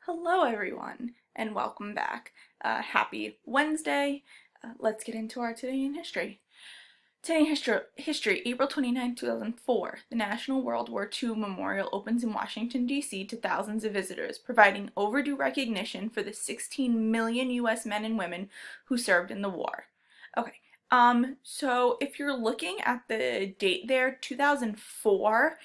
Hello everyone and welcome back. Happy Wednesday. Let's get into our Today in History. Today in history, April 29, 2004, the National World War II Memorial opens in Washington, D.C. to thousands of visitors, providing overdue recognition for the 16 million U.S. men and women who served in the war. Okay, so if you're looking at the date there, 2004,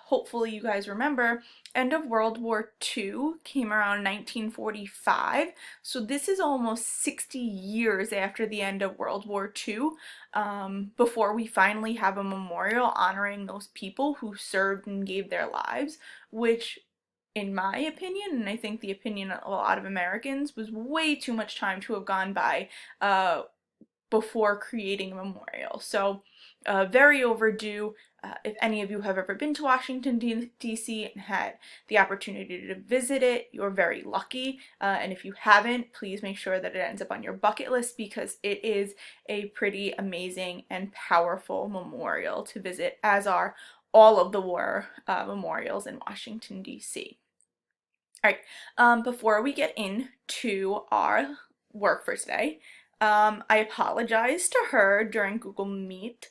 hopefully you guys remember, end of World War II came around 1945, so this is almost 60 years after the end of World War II, before we finally have a memorial honoring those people who served and gave their lives, which in my opinion, and I think the opinion of a lot of Americans, was way too much time to have gone by before creating a memorial. So very overdue. If any of you have ever been to Washington, D.C. and had the opportunity to visit it, you're very lucky. And if you haven't, please make sure that it ends up on your bucket list because it is a pretty amazing and powerful memorial to visit, as are all of the war memorials in Washington, D.C. All right, before we get into our work for today, I apologized to her during Google Meet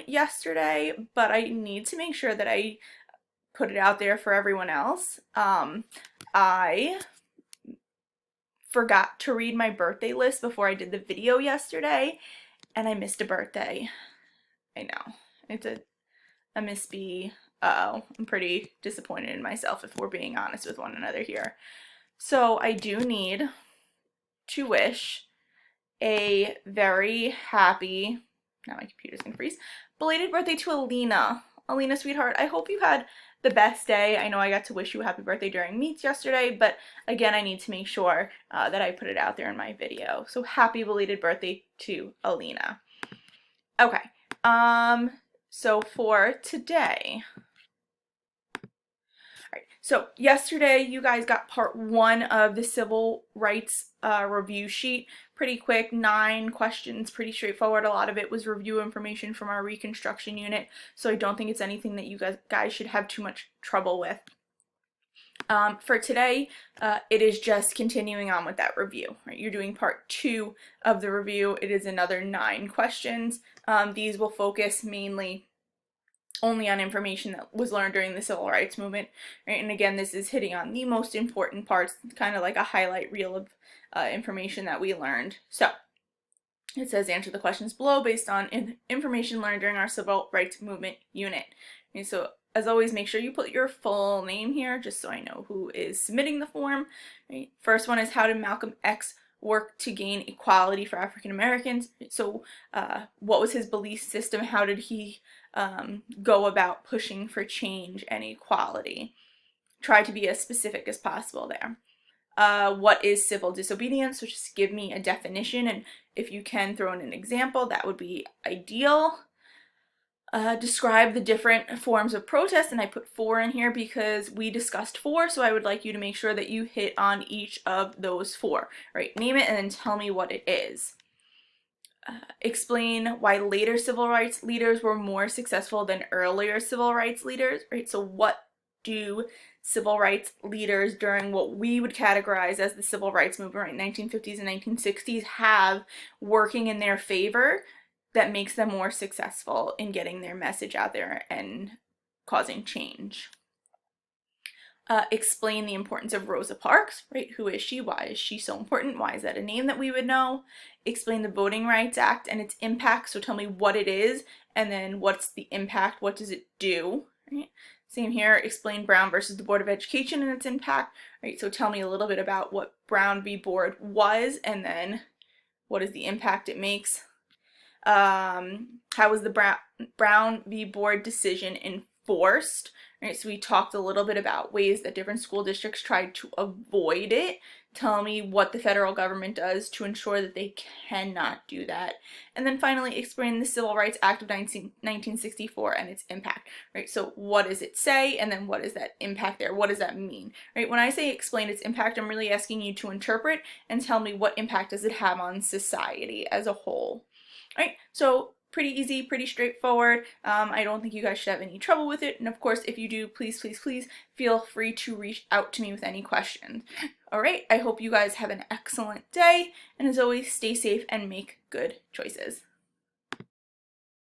yesterday, but I need to make sure that I put it out there for everyone else. I forgot to read my birthday list before I did the video yesterday, and I missed a birthday. I know. It's a misbee. I'm pretty disappointed in myself if we're being honest with one another here. So I do need to wish a very happy, now my computer's gonna freeze, belated birthday to Alina. Alina, sweetheart, I hope you had the best day. I know I got to wish you a happy birthday during meets yesterday, but again, I need to make sure that I put it out there in my video. So happy belated birthday to Alina. Okay, so for today, so yesterday you guys got part 1 of the civil rights review sheet. Pretty quick, 9 questions, pretty straightforward. A lot of it was review information from our Reconstruction unit, so I don't think it's anything that you guys should have too much trouble with. For today, it is just continuing on with that review, right? You're doing part 2 of the review. It is another 9 questions. These will focus mainly only on information that was learned during the civil rights movement, right? And again, this is hitting on the most important parts, kind of like a highlight reel of information that we learned. So it says answer the questions below based on information learned during our civil rights movement unit. And so as always, make sure you put your full name here just so I know who is submitting the form. Right? First one is, how did Malcolm X work to gain equality for African Americans? So what was his belief system? How did he go about pushing for change and equality? Try to be as specific as possible there. What is civil disobedience? So just give me a definition, and if you can throw in an example, that would be ideal. Describe the different forms of protest, and I put 4 in here because we discussed 4, so I would like you to make sure that you hit on each of those 4. Right, name it and then tell me what it is. Explain why later civil rights leaders were more successful than earlier civil rights leaders, right? So what do civil rights leaders during what we would categorize as the civil rights movement, right, 1950s and 1960s, have working in their favor that makes them more successful in getting their message out there and causing change? Explain the importance of Rosa Parks, right? Who is she? Why is she so important? Why is that a name that we would know? Explain the Voting Rights Act and its impact. So tell me what it is, and then what's the impact? What does it do? Right? Same here. Explain Brown versus the Board of Education and its impact. Right? So tell me a little bit about what Brown v. Board was, and then what is the impact it makes. How was the Brown v. Board decision enforced? Right, so we talked a little bit about ways that different school districts tried to avoid it. Tell me what the federal government does to ensure that they cannot do that. And then finally, explain the Civil Rights Act of 1964 and its impact. Right, so what does it say, and then what is that impact there? What does that mean? Right, when I say explain its impact, I'm really asking you to interpret and tell me what impact does it have on society as a whole. Right, so pretty easy, pretty straightforward. I don't think you guys should have any trouble with it. And of course, if you do, please, please, please feel free to reach out to me with any questions. All right, I hope you guys have an excellent day. And as always, stay safe and make good choices.